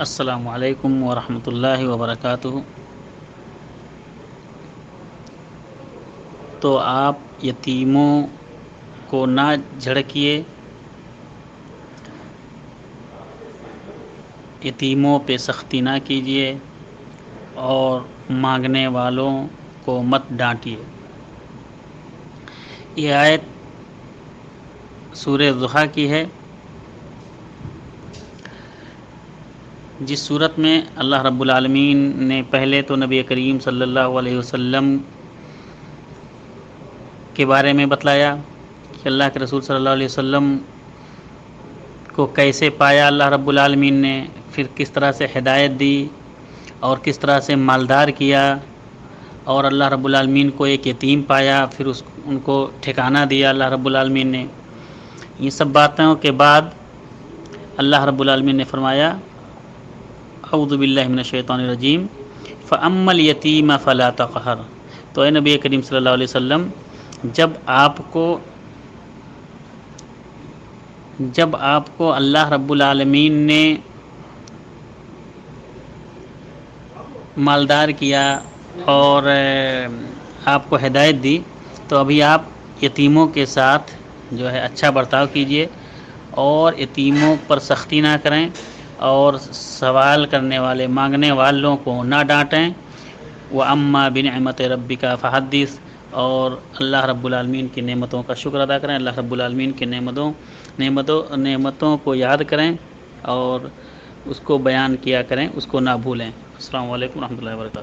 السلام علیکم ورحمۃ اللہ وبرکاتہ۔ تو آپ یتیموں کو نہ جھڑکیے، یتیموں پہ سختی نہ کیجیے اور مانگنے والوں کو مت ڈانٹیے۔ یہ آیت سورہ ضحیٰ کی ہے، جس صورت میں اللہ رب العالمین نے پہلے تو نبی کریم صلی اللہ علیہ وسلم کے بارے میں بتلایا کہ اللہ کے رسول صلی اللہ علیہ وسلم کو کیسے پایا اللہ رب العالمین نے، پھر کس طرح سے ہدایت دی اور کس طرح سے مالدار کیا، اور اللہ رب العالمین کو ایک یتیم پایا، پھر ان کو ٹھکانہ دیا اللہ رب العالمین نے۔ یہ سب باتوں کے بعد اللہ رب العالمین نے فرمایا اعوذ باللہ من الشیطان الرجیم فَأَمَّا الْيَتِيمَ فَلَا تَقْهَرْ۔ تو اے نبی کریم صلی اللہ علیہ وسلم، جب آپ کو اللہ رب العالمین نے مالدار کیا اور آپ کو ہدایت دی، تو ابھی آپ یتیموں کے ساتھ جو ہے اچھا برتاؤ کیجیے اور یتیموں پر سختی نہ کریں اور سوال کرنے والے مانگنے والوں کو نہ ڈانٹیں۔ وَأَمَّا بِنِعْمَتِ رَبِّكَ فَحَدِّثْ، اور اللہ رب العالمین کی نعمتوں کا شکر ادا کریں، اللہ رب العالمین کی نعمتوں کو یاد کریں اور اس کو بیان کیا کریں، اس کو نہ بھولیں۔ السلام علیکم ورحمۃ اللہ وبرکاتہ۔